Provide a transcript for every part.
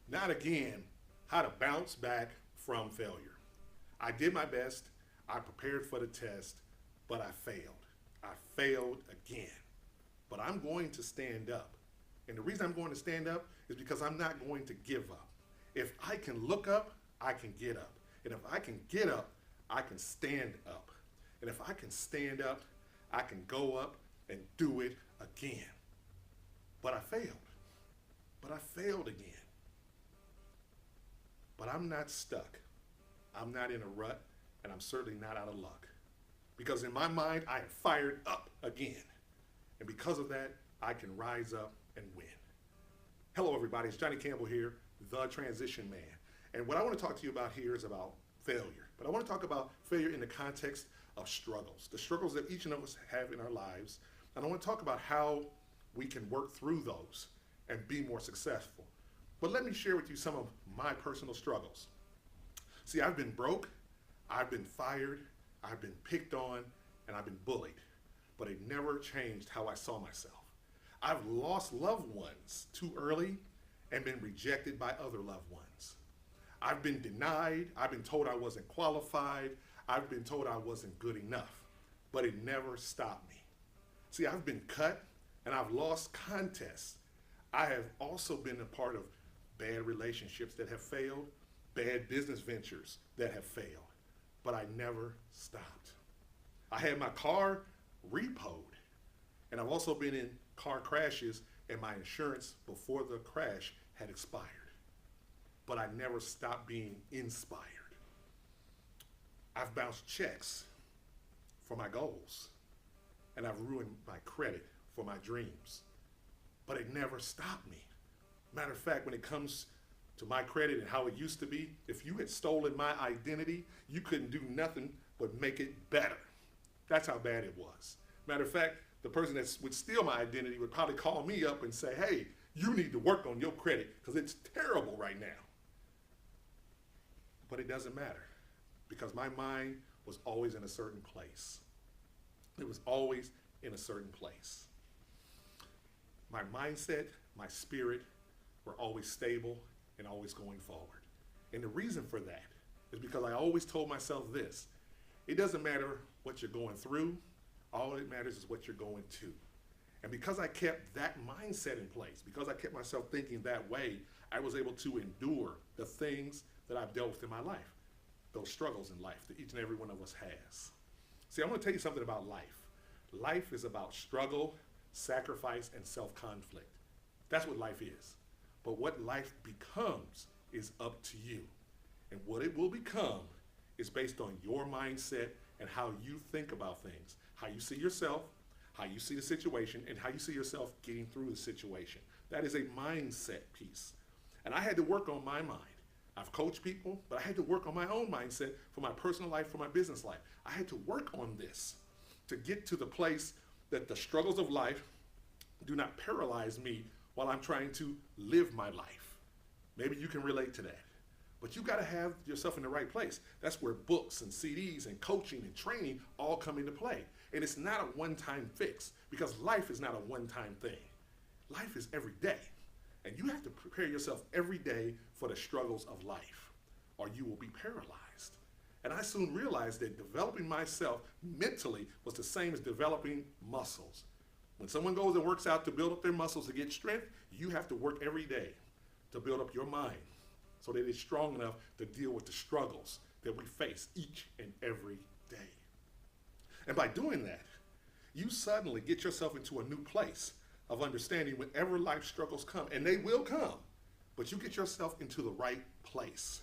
Not again. How to bounce back from failure. I did my best. I prepared for the test, but I failed. I failed again. But I'm going to stand up. And the reason I'm going to stand up is because I'm not going to give up. If I can look up, I can get up. And if I can get up, I can stand up. And if I can stand up, I can go up and do it again. But I failed. But I failed again. But I'm not stuck. I'm not in a rut, and I'm certainly not out of luck. Because in my mind, I am fired up again. And because of that, I can rise up and win. Hello, everybody. It's Johnny Campbell here, the Transition Man. And what I want to talk to you about here is about failure. But I want to talk about failure in the context of struggles, the struggles that each of us have in our lives. And I want to talk about how we can work through those and be more successful. But let me share with you some of my personal struggles. See, I've been broke, I've been fired, I've been picked on, and I've been bullied. But it never changed how I saw myself. I've lost loved ones too early and been rejected by other loved ones. I've been denied, I've been told I wasn't qualified, I've been told I wasn't good enough, but it never stopped me. See, I've been cut and I've lost contests. I have also been a part of bad relationships that have failed, bad business ventures that have failed, but I never stopped. I had my car repoed, and I've also been in car crashes and my insurance before the crash had expired, but I never stopped being inspired. I've bounced checks for my goals, and I've ruined my credit for my dreams, but it never stopped me. Matter of fact, when it comes to my credit and how it used to be, if you had stolen my identity, you couldn't do nothing but make it better. That's how bad it was. Matter of fact, the person that would steal my identity would probably call me up and say, hey, you need to work on your credit because it's terrible right now. But it doesn't matter because my mind was always in a certain place. It was always in a certain place. My mindset, my spirit were always stable and always going forward. And the reason for that is because I always told myself this: it doesn't matter what you're going through, all that matters is what you're going to. And because I kept that mindset in place, because I kept myself thinking that way, I was able to endure the things that I've dealt with in my life, those struggles in life that each and every one of us has. See, I'm gonna tell you something about life. Life is about struggle, sacrifice, and self-conflict. That's what life is. But what life becomes is up to you. And what it will become is based on your mindset and how you think about things, how you see yourself, how you see the situation, and how you see yourself getting through the situation. That is a mindset piece. And I had to work on my mind. I've coached people, but I had to work on my own mindset for my personal life, for my business life. I had to work on this to get to the place that the struggles of life do not paralyze me while I'm trying to live my life. Maybe you can relate to that. But you gotta have yourself in the right place. That's where books and CDs and coaching and training all come into play. And it's not a one-time fix because life is not a one-time thing. Life is every day. And you have to prepare yourself every day for the struggles of life or you will be paralyzed. And I soon realized that developing myself mentally was the same as developing muscles. When someone goes and works out to build up their muscles to get strength, you have to work every day to build up your mind so that it's strong enough to deal with the struggles that we face each and every day. And by doing that, you suddenly get yourself into a new place of understanding whenever life struggles come, and they will come, but you get yourself into the right place.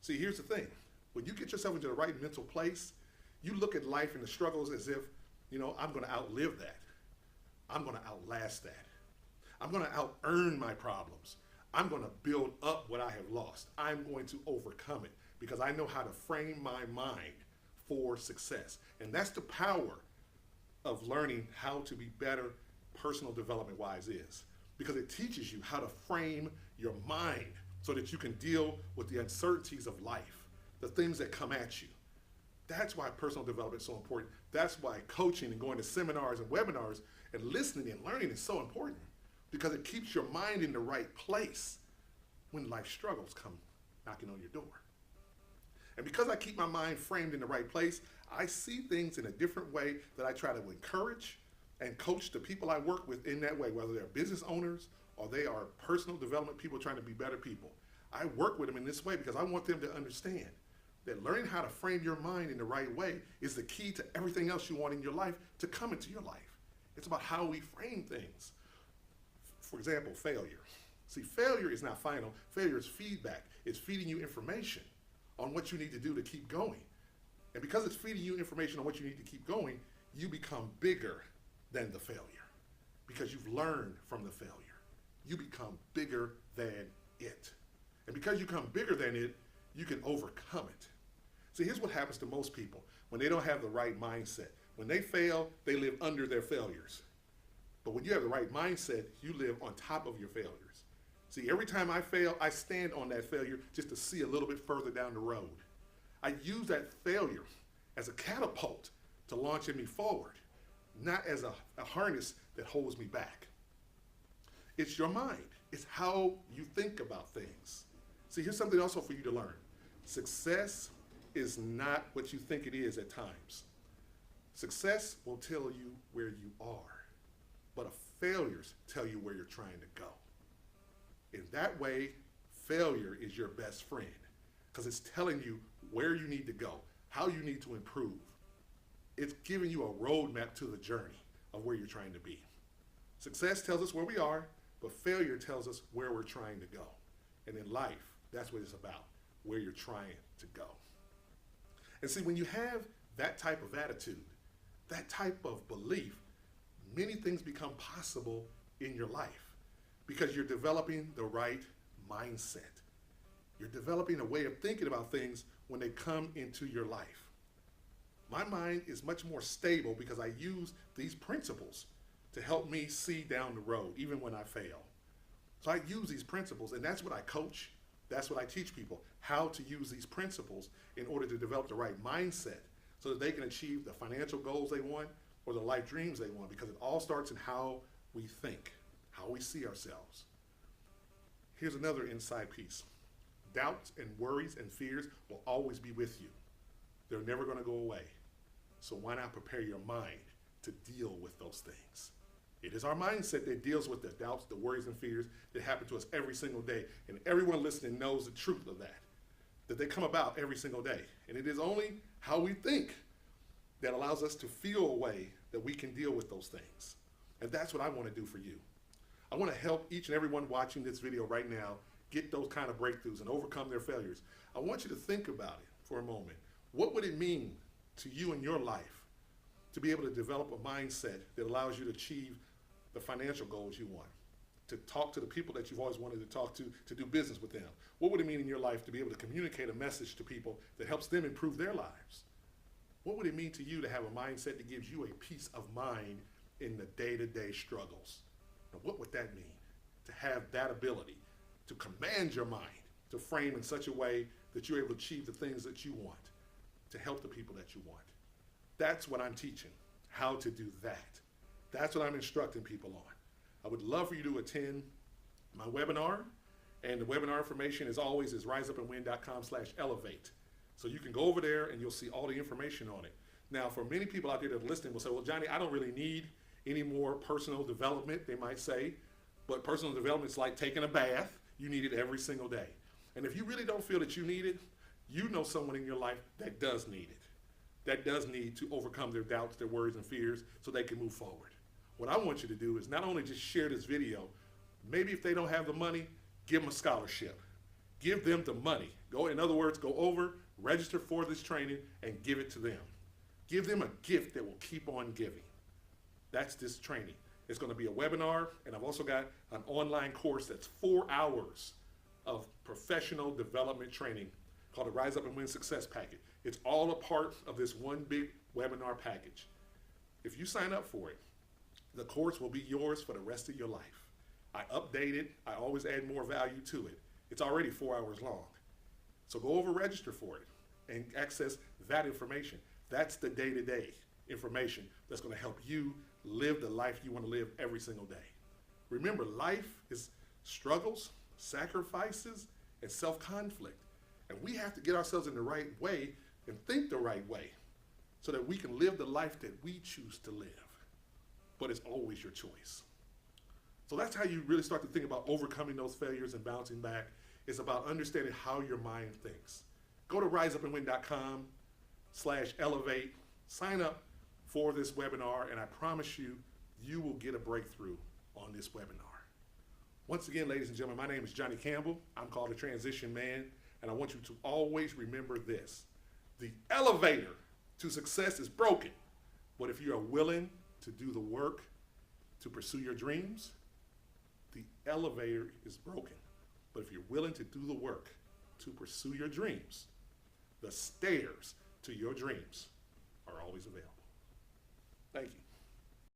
See, here's the thing. When you get yourself into the right mental place, you look at life and the struggles as if, I'm gonna outlive that. I'm gonna outlast that. I'm gonna out-earn my problems. I'm gonna build up what I have lost. I'm going to overcome it because I know how to frame my mind for success. And that's the power of learning how to be better personal development wise is, because it teaches you how to frame your mind so that you can deal with the uncertainties of life, the things that come at you. That's why personal development is so important. That's why coaching and going to seminars and webinars and listening and learning is so important, because it keeps your mind in the right place. when life struggles come knocking on your door. And because I keep my mind framed in the right place, I see things in a different way that I try to encourage and coach the people I work with in that way, whether they're business owners or they are personal development people trying to be better people. I work with them in this way because I want them to understand that learning how to frame your mind in the right way is the key to everything else you want in your life to come into your life. It's about how we frame things. For example, failure. See, failure is not final. Failure is feedback. It's feeding you information on what you need to do to keep going. And because it's feeding you information on what you need to keep going, you become bigger than the failure because you've learned from the failure. You become bigger than it. And because you become bigger than it, you can overcome it. See, here's what happens to most people when they don't have the right mindset. When they fail, they live under their failures. But when you have the right mindset, you live on top of your failures. See, every time I fail, I stand on that failure just to see a little bit further down the road. I use that failure as a catapult to launch me forward, not as a harness that holds me back. It's your mind. It's how you think about things. See, here's something also for you to learn. Success is not what you think it is at times. Success will tell you where you are, but failures tell you where you're trying to go. In that way, failure is your best friend because it's telling you where you need to go, how you need to improve. It's giving you a roadmap to the journey of where you're trying to be. Success tells us where we are, but failure tells us where we're trying to go. And in life, that's what it's about, where you're trying to go. And see, when you have that type of attitude, that type of belief, many things become possible in your life because you're developing the right mindset. You're developing a way of thinking about things when they come into your life. My mind is much more stable because I use these principles to help me see down the road, even when I fail. So I use these principles, and that's what I coach. That's what I teach people, how to use these principles in order to develop the right mindset so that they can achieve the financial goals they want or the life dreams they want, because it all starts in how we think, how we see ourselves. Here's another inside piece. Doubts and worries and fears will always be with you. They're never going to go away. So why not prepare your mind to deal with those things? It is our mindset that deals with the doubts, the worries, and fears that happen to us every single day. And everyone listening knows the truth of that they come about every single day. And it is only how we think that allows us to feel a way that we can deal with those things. And that's what I want to do for you. I want to help each and everyone watching this video right now get those kind of breakthroughs and overcome their failures. I want you to think about it for a moment. What would it mean to you in your life to be able to develop a mindset that allows you to achieve the financial goals you want, to talk to the people that you've always wanted to talk to do business with them? What would it mean in your life to be able to communicate a message to people that helps them improve their lives? What would it mean to you to have a mindset that gives you a peace of mind in the day-to-day struggles? Now, what would that mean? To have that ability to command your mind, to frame in such a way that you're able to achieve the things that you want, to help the people that you want. That's what I'm teaching, how to do that. That's what I'm instructing people on. I would love for you to attend my webinar, and the webinar information, as always, is riseupandwin.com/elevate. So you can go over there and you'll see all the information on it. Now, for many people out there that are listening will say, well, Johnny, I don't really need any more personal development, they might say, but personal development is like taking a bath. You need it every single day. And if you really don't feel that you need it, you know someone in your life that does need it, that does need to overcome their doubts, their worries, and fears so they can move forward. What I want you to do is not only just share this video, maybe if they don't have the money, give them a scholarship. Give them the money. In other words, go over, register for this training, and give it to them. Give them a gift that will keep on giving. That's this training. It's going to be a webinar, and I've also got an online course that's 4 hours of professional development training called the Rise Up and Win Success Package. It's all a part of this one big webinar package. If you sign up for it, the course will be yours for the rest of your life. I update it. I always add more value to it. It's already 4 hours long. So go over, register for it, and access that information. That's the day-to-day information that's going to help you live the life you want to live every single day. Remember, life is struggles, sacrifices, and self-conflict. And we have to get ourselves in the right way and think the right way so that we can live the life that we choose to live. But it's always your choice. So that's how you really start to think about overcoming those failures and bouncing back. It's about understanding how your mind thinks. Go to riseupandwin.com/elevate, sign up for this webinar, and I promise you, you will get a breakthrough on this webinar. Once again, ladies and gentlemen, my name is Johnny Campbell. I'm called the Transition Man, and I want you to always remember this. The elevator to success is broken, but if you are willing to do the work to pursue your dreams, the elevator is broken. But if you're willing to do the work to pursue your dreams, the stairs to your dreams are always available. Thank you.